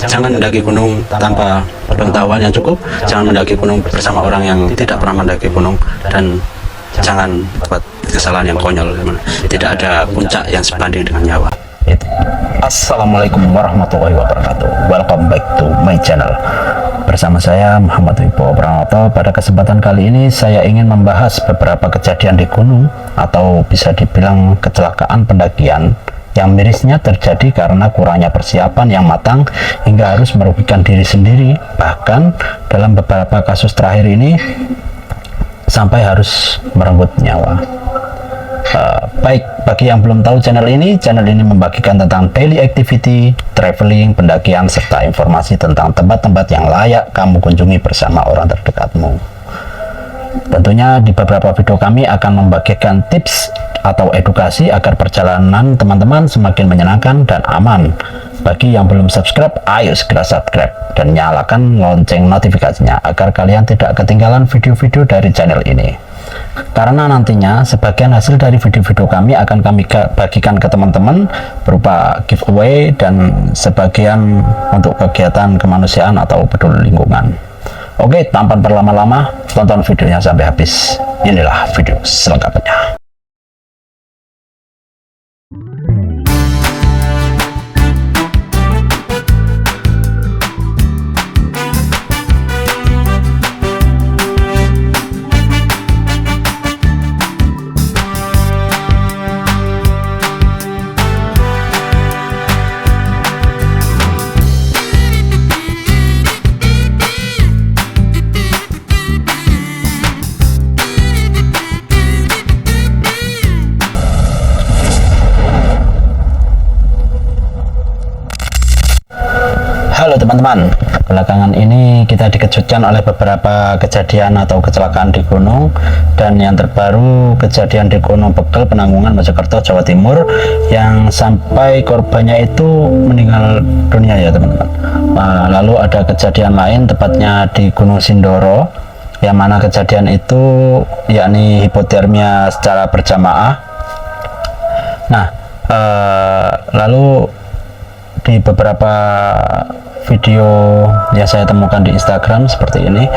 Jangan mendaki gunung tanpa pengetahuan yang cukup, jangan mendaki gunung bersama orang yang tidak pernah mendaki gunung, dan jangan buat kesalahan yang konyol. Tidak ada puncak yang sebanding dengan nyawa. Assalamualaikum warahmatullahi wabarakatuh. Welcome back to my channel. Bersama saya Muhammad Wibowo Pranoto. Pada kesempatan kali ini saya ingin membahas beberapa kejadian di gunung, atau bisa dibilang kecelakaan pendakian yang mirisnya terjadi karena kurangnya persiapan yang matang hingga harus merugikan diri sendiri. Bahkan dalam beberapa kasus terakhir ini sampai harus merenggut nyawa. Baik, bagi yang belum tahu channel ini membagikan tentang daily activity, traveling, pendakian, serta informasi tentang tempat-tempat yang layak kamu kunjungi bersama orang terdekatmu. Tentunya di beberapa video kami akan membagikan tips atau edukasi agar perjalanan teman-teman semakin menyenangkan dan aman. Bagi yang belum subscribe, ayo segera subscribe dan nyalakan lonceng notifikasinya agar kalian tidak ketinggalan video-video dari channel ini. Karena nantinya sebagian hasil dari video-video kami akan kami bagikan ke teman-teman berupa giveaway dan sebagian untuk kegiatan kemanusiaan atau peduli lingkungan. Oke, tanpa berlama-lama, tonton videonya sampai habis. Inilah video selengkapnya. Halo teman-teman, belakangan ini kita dikejutkan oleh beberapa kejadian atau kecelakaan di gunung, dan yang terbaru kejadian di Gunung Pegel, Penanggungan, Mojokerto, Jawa Timur, yang sampai korbannya itu meninggal dunia ya teman-teman. Lalu ada kejadian lain tepatnya di Gunung Sindoro, yang mana kejadian itu yakni hipotermia secara berjamaah. Nah, lalu di beberapa video yang saya temukan di Instagram seperti ini,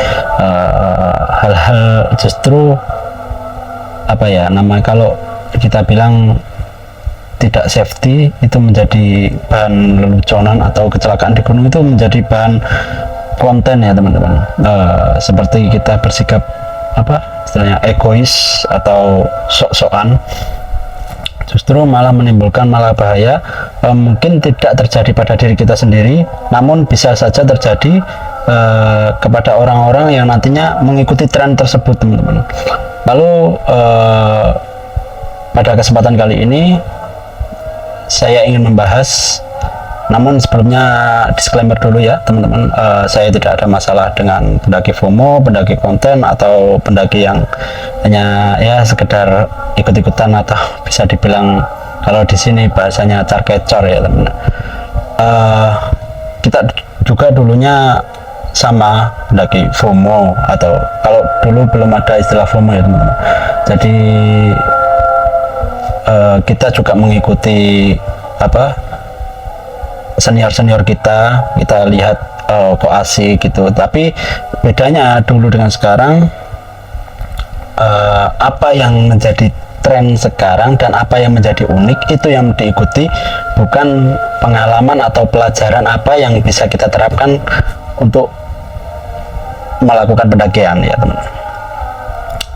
hal-hal justru apa ya namanya, kalau kita bilang tidak safety, itu menjadi bahan leluconan, atau kecelakaan di gunung itu menjadi bahan konten ya teman-teman. Seperti kita bersikap apa istilahnya egois atau sok-sokan, justru malah menimbulkan malah bahaya. Mungkin tidak terjadi pada diri kita sendiri, namun bisa saja terjadi kepada orang-orang yang nantinya mengikuti tren tersebut teman-teman. Lalu pada kesempatan kali ini saya ingin membahas, namun sebelumnya disclaimer dulu ya teman-teman, saya tidak ada masalah dengan pendaki FOMO, pendaki konten, atau pendaki yang hanya ya sekedar ikut-ikutan, atau bisa dibilang kalau di sini bahasanya car-kecor ya teman-teman. Kita juga dulunya sama pendaki FOMO, atau kalau dulu belum ada istilah FOMO ya teman-teman. Jadi kita juga mengikuti senior-senior kita lihat kok asik gitu. Tapi bedanya dulu dengan sekarang, apa yang menjadi tren sekarang dan apa yang menjadi unik itu yang diikuti, bukan pengalaman atau pelajaran apa yang bisa kita terapkan untuk melakukan pendakian ya teman.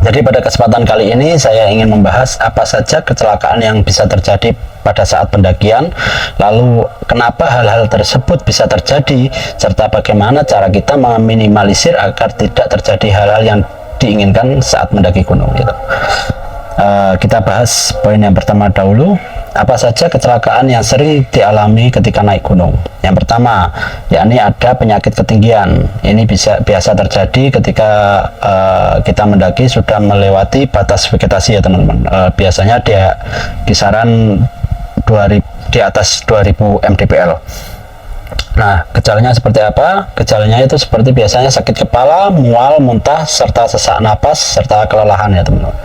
Jadi pada kesempatan kali ini saya ingin membahas apa saja kecelakaan yang bisa terjadi pada saat pendakian, lalu kenapa hal-hal tersebut bisa terjadi, serta bagaimana cara kita meminimalisir agar tidak terjadi hal-hal yang diinginkan saat mendaki gunung gitu. Kita bahas poin yang pertama dahulu. Apa saja kecelakaan yang sering dialami ketika naik gunung? Yang pertama, yakni ada penyakit ketinggian. Ini biasa terjadi ketika kita mendaki sudah melewati batas vegetasi ya teman-teman. Biasanya dia kisaran 2000, di atas 2000 mdpl. Nah, gejalanya seperti apa? Gejalanya itu seperti biasanya sakit kepala, mual, muntah, serta sesak napas, serta kelelahan ya teman-teman.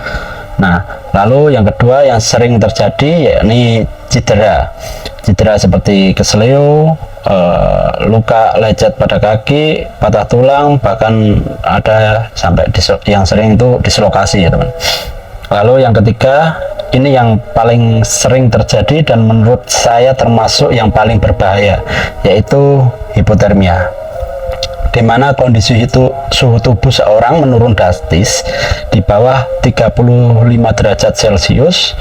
Nah, lalu yang kedua yang sering terjadi yakni cedera. cedera seperti kesleo, luka lecet pada kaki, patah tulang, bahkan ada sampai yang sering itu dislokasi ya teman. Lalu yang ketiga, ini yang paling sering terjadi dan menurut saya termasuk yang paling berbahaya, yaitu hipotermia, di mana kondisi itu suhu tubuh seorang menurun drastis di bawah 35 derajat Celcius,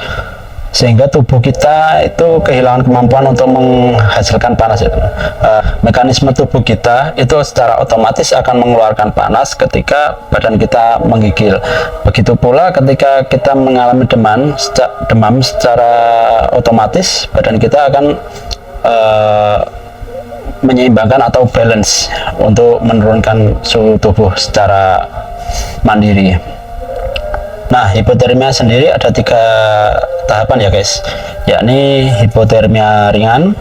sehingga tubuh kita itu kehilangan kemampuan untuk menghasilkan panas itu. Mekanisme tubuh kita itu secara otomatis akan mengeluarkan panas ketika badan kita menggigil. Begitu pula ketika kita mengalami demam secara otomatis badan kita akan menyeimbangkan atau balance untuk menurunkan suhu tubuh secara mandiri. Nah, hipotermia sendiri ada 3 tahapan ya guys, yakni hipotermia ringan,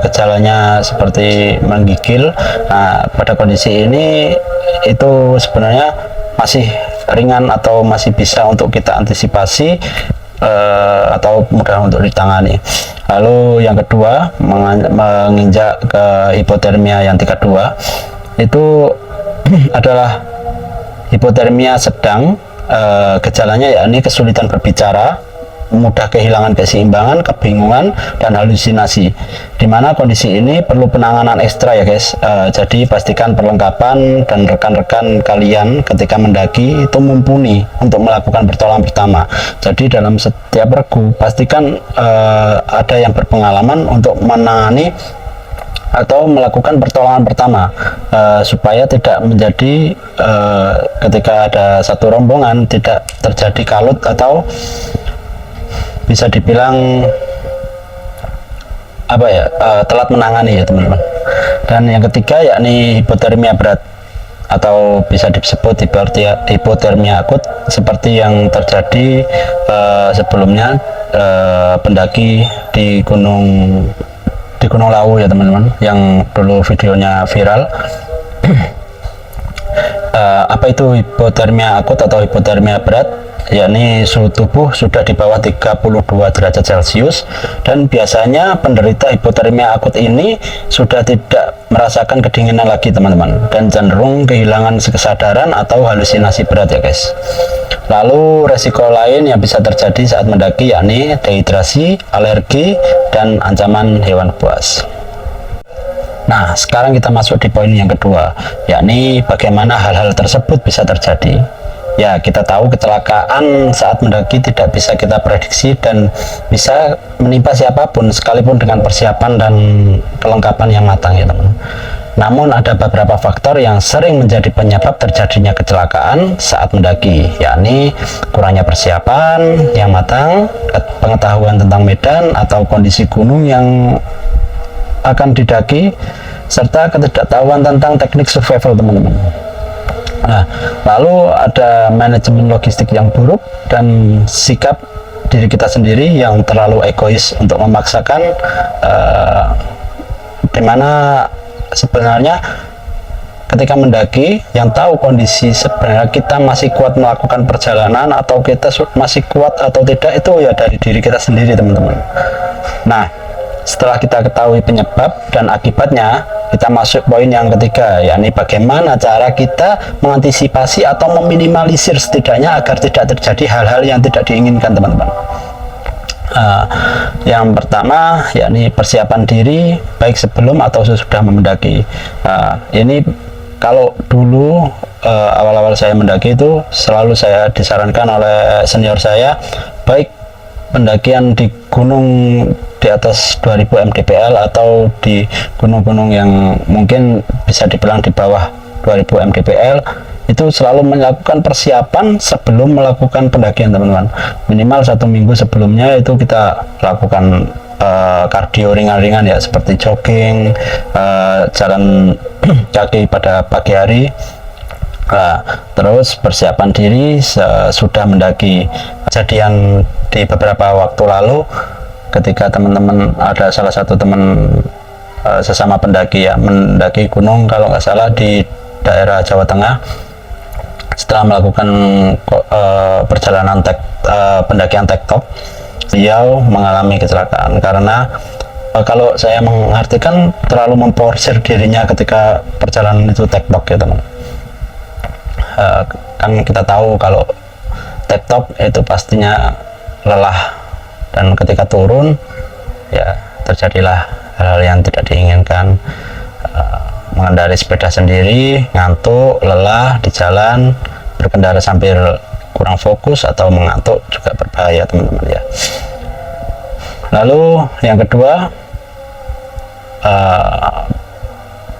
gejalanya seperti menggigil. Nah, pada kondisi ini itu sebenarnya masih ringan atau masih bisa untuk kita antisipasi atau mudah untuk ditangani. Lalu yang kedua, menginjak ke hipotermia yang tingkat 2, itu adalah hipotermia sedang. Gejalanya yakni kesulitan berbicara, mudah kehilangan keseimbangan, kebingungan, dan halusinasi, dimana kondisi ini perlu penanganan ekstra ya guys. Jadi pastikan perlengkapan dan rekan-rekan kalian ketika mendaki itu mumpuni untuk melakukan pertolongan pertama. Jadi dalam setiap regu pastikan ada yang berpengalaman untuk menangani atau melakukan pertolongan pertama, supaya tidak menjadi ketika ada satu rombongan tidak terjadi kalut atau bisa dibilang telat menangani ya teman-teman. Dan yang ketiga yakni hipotermia berat atau bisa disebut hipotermia akut, seperti yang terjadi sebelumnya pendaki di Gunung Lawu ya teman-teman, yang dulu videonya viral. Apa itu hipotermia akut atau hipotermia berat? Yakni suhu tubuh sudah di bawah 32 derajat Celcius, dan biasanya penderita hipotermia akut ini sudah tidak merasakan kedinginan lagi teman-teman, dan cenderung kehilangan kesadaran atau halusinasi berat ya guys. Lalu resiko lain yang bisa terjadi saat mendaki yakni dehidrasi, alergi, dan ancaman hewan buas. Nah, sekarang kita masuk di poin yang kedua, yakni bagaimana hal-hal tersebut bisa terjadi. Ya, kita tahu kecelakaan saat mendaki tidak bisa kita prediksi dan bisa menimpa siapapun sekalipun dengan persiapan dan kelengkapan yang matang ya teman. Namun ada beberapa faktor yang sering menjadi penyebab terjadinya kecelakaan saat mendaki, yakni kurangnya persiapan yang matang, pengetahuan tentang medan atau kondisi gunung yang akan didaki, serta ketidaktahuan tentang teknik survival teman-teman. Nah, lalu ada manajemen logistik yang buruk dan sikap diri kita sendiri yang terlalu egois untuk memaksakan, dimana sebenarnya ketika mendaki yang tahu kondisi sebenarnya kita masih kuat melakukan perjalanan atau kita masih kuat atau tidak itu ya dari diri kita sendiri teman-teman. Nah, setelah kita ketahui penyebab dan akibatnya, kita masuk poin yang ketiga, yakni bagaimana cara kita mengantisipasi atau meminimalisir setidaknya agar tidak terjadi hal-hal yang tidak diinginkan teman-teman. Yang pertama yakni persiapan diri baik sebelum atau sesudah mendaki. Ini kalau dulu awal-awal saya mendaki itu selalu saya disarankan oleh senior saya, baik pendakian di gunung di atas 2000 mdpl atau di gunung-gunung yang mungkin bisa dibilang di bawah 2000 mdpl, itu selalu melakukan persiapan sebelum melakukan pendakian teman-teman. Minimal 1 minggu sebelumnya itu kita lakukan kardio ringan-ringan ya, seperti jogging, jalan kaki pada pagi hari. Terus persiapan diri sudah mendaki. Kejadian di beberapa waktu lalu ketika teman-teman, ada salah satu teman sesama pendaki ya, mendaki gunung kalau nggak salah di daerah Jawa Tengah, setelah melakukan perjalanan pendakian tektok, beliau mengalami kecelakaan karena kalau saya mengartikan terlalu memporsir dirinya ketika perjalanan itu tektok ya teman. Kan kita tahu kalau tektok itu pastinya lelah, dan ketika turun ya terjadilah hal-hal yang tidak diinginkan. Mengendarai sepeda sendiri, ngantuk, lelah di jalan, berkendara sambil kurang fokus atau mengantuk juga berbahaya teman-teman ya. Lalu yang kedua,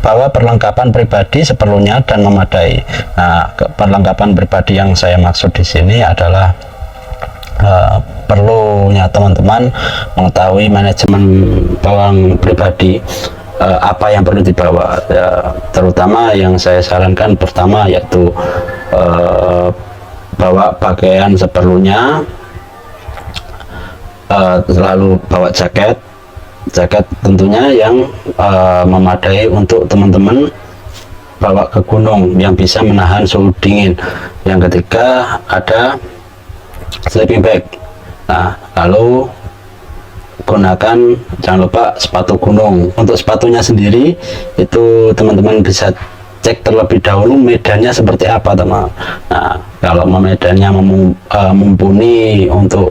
bawa perlengkapan pribadi seperlunya dan memadai. Nah, perlengkapan pribadi yang saya maksud di sini adalah perlunya teman-teman mengetahui manajemen bawang pribadi. Apa yang perlu dibawa ya, terutama yang saya sarankan pertama yaitu bawa pakaian seperlunya, lalu bawa jaket tentunya yang memadai untuk teman-teman bawa ke gunung yang bisa menahan suhu dingin. Yang ketiga ada sleeping bag. Nah, lalu gunakan, jangan lupa sepatu gunung. Untuk sepatunya sendiri itu teman-teman bisa cek terlebih dahulu medannya seperti apa teman. Nah, kalau medannya mumpuni untuk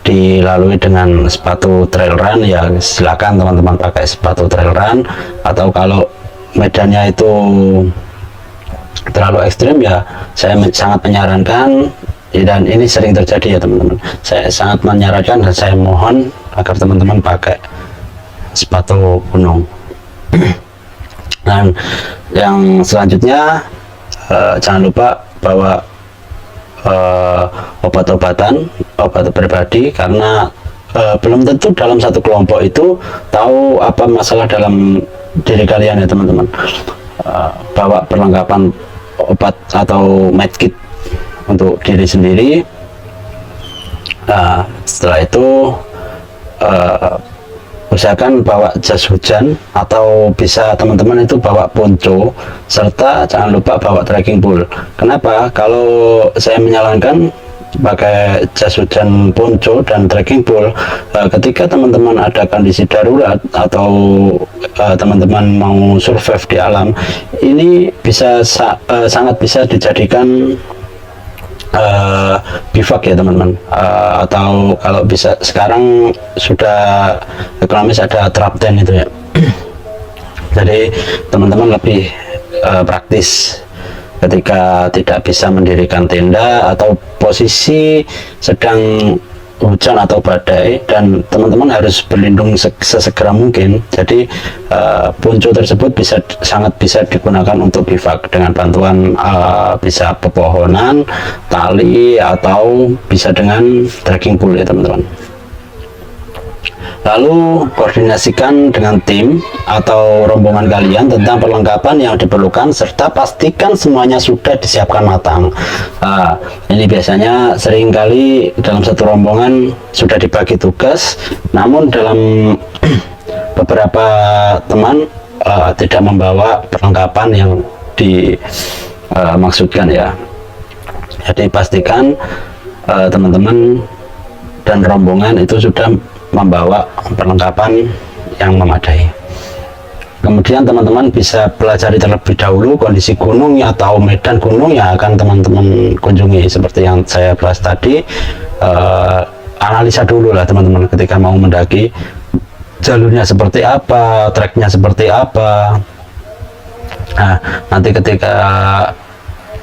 dilalui dengan sepatu trail run ya silakan teman-teman pakai sepatu trail run, atau kalau medannya itu terlalu ekstrim ya saya sangat menyarankan, dan ini sering terjadi ya teman-teman, saya sangat menyarankan dan saya mohon agar teman-teman pakai sepatu gunung. Dan yang selanjutnya jangan lupa bawa obat pribadi, karena belum tentu dalam satu kelompok itu tahu apa masalah dalam diri kalian ya teman-teman. Bawa perlengkapan obat atau medkit untuk diri sendiri. Setelah itu usahakan bawa jas hujan, atau bisa teman-teman itu bawa ponco, serta jangan lupa bawa trekking pole. Kenapa? Kalau saya menyarankan pakai jas hujan, ponco, dan trekking pole ketika teman-teman ada kondisi darurat atau teman-teman mau survive di alam, ini bisa sangat bisa dijadikan bivak ya teman-teman, atau kalau bisa sekarang sudah ekonomis ada trap tent itu ya. Jadi teman-teman lebih praktis ketika tidak bisa mendirikan tenda atau posisi sedang hujan atau badai, dan teman-teman harus berlindung sesegera mungkin. Jadi ponco tersebut sangat bisa digunakan untuk bivak dengan bantuan bisa pepohonan, tali, atau bisa dengan trekking pole ya teman-teman. Lalu koordinasikan dengan tim atau rombongan kalian tentang perlengkapan yang diperlukan, serta pastikan semuanya sudah disiapkan matang. Ini biasanya seringkali dalam satu rombongan sudah dibagi tugas, namun dalam beberapa teman tidak membawa perlengkapan yang dimaksudkan ya. Jadi pastikan teman-teman dan rombongan itu sudah membawa perlengkapan yang memadai. Kemudian teman-teman bisa pelajari terlebih dahulu kondisi gunung atau medan gunung yang akan teman-teman kunjungi. Seperti yang saya bahas tadi, analisa dulu lah teman-teman ketika mau mendaki, jalurnya seperti apa, treknya seperti apa. Nah, nanti ketika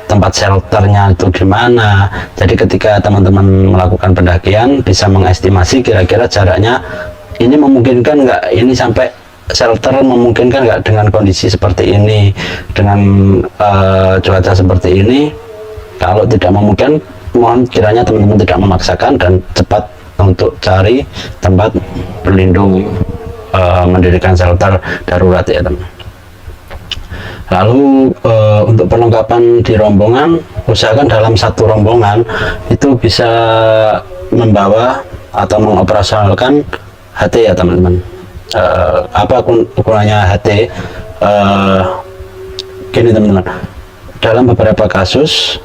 tempat shelternya itu di mana. Jadi ketika teman-teman melakukan pendakian bisa mengestimasi kira-kira jaraknya ini memungkinkan nggak, ini sampai shelter memungkinkan nggak dengan kondisi seperti ini, dengan cuaca seperti ini. Kalau tidak memungkinkan, mohon kiranya teman-teman tidak memaksakan dan cepat untuk cari tempat berlindung, mendirikan shelter darurat ya teman. Lalu untuk perlengkapan di rombongan, usahakan dalam satu rombongan itu bisa membawa atau mengoperasionalkan HT ya teman-teman. Apa ukurannya HT? Gini teman-teman, dalam beberapa kasus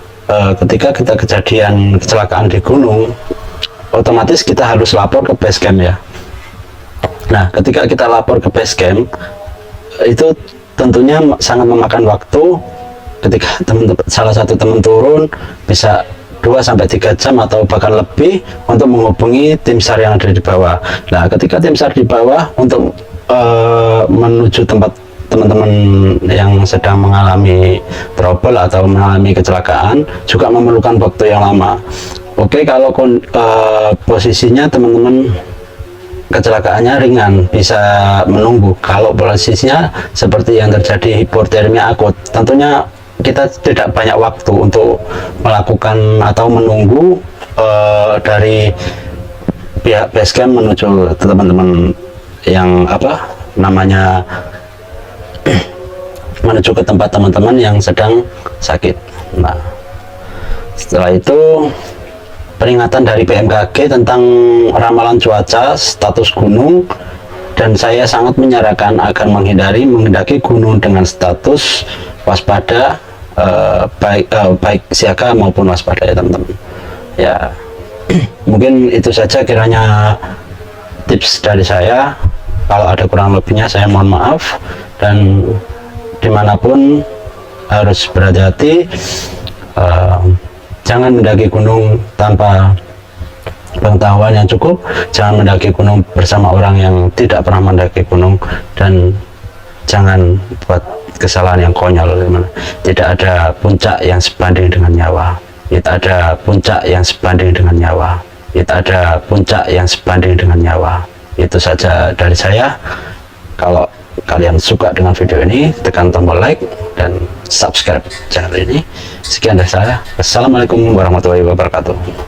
ketika kita kecelakaan di gunung, otomatis kita harus lapor ke base camp ya. Nah, ketika kita lapor ke base camp, itu tentunya sangat memakan waktu. Ketika salah satu teman turun, bisa 2-3 jam atau bahkan lebih untuk menghubungi tim SAR yang ada di bawah. Nah, ketika tim SAR di bawah untuk menuju tempat teman-teman yang sedang mengalami trouble atau mengalami kecelakaan juga memerlukan waktu yang lama. Oke, kalau posisinya teman-teman kecelakaannya ringan, bisa menunggu. Kalau posisinya seperti yang terjadi hipotermia akut, tentunya kita tidak banyak waktu untuk melakukan atau menunggu dari pihak basecamp menuju teman-teman yang menuju ke tempat teman-teman yang sedang sakit. Nah, setelah itu peringatan dari BMKG tentang ramalan cuaca status gunung, dan saya sangat menyarankan agar mendaki gunung dengan status waspada, baik siaga maupun waspada ya teman-teman ya. Mungkin itu saja kiranya tips dari saya. Kalau ada kurang lebihnya saya mohon maaf, dan dimanapun harus berhati-hati. Jangan mendaki gunung tanpa pengetahuan yang cukup, jangan mendaki gunung bersama orang yang tidak pernah mendaki gunung, dan jangan buat kesalahan yang konyol. Tidak ada puncak yang sebanding dengan nyawa. Tidak ada puncak yang sebanding dengan nyawa. Tidak ada puncak yang sebanding dengan nyawa. Itu saja dari saya. Kalau kalian suka dengan video ini, tekan tombol like dan subscribe channel ini. Sekian dari saya. Wassalamualaikum warahmatullahi wabarakatuh.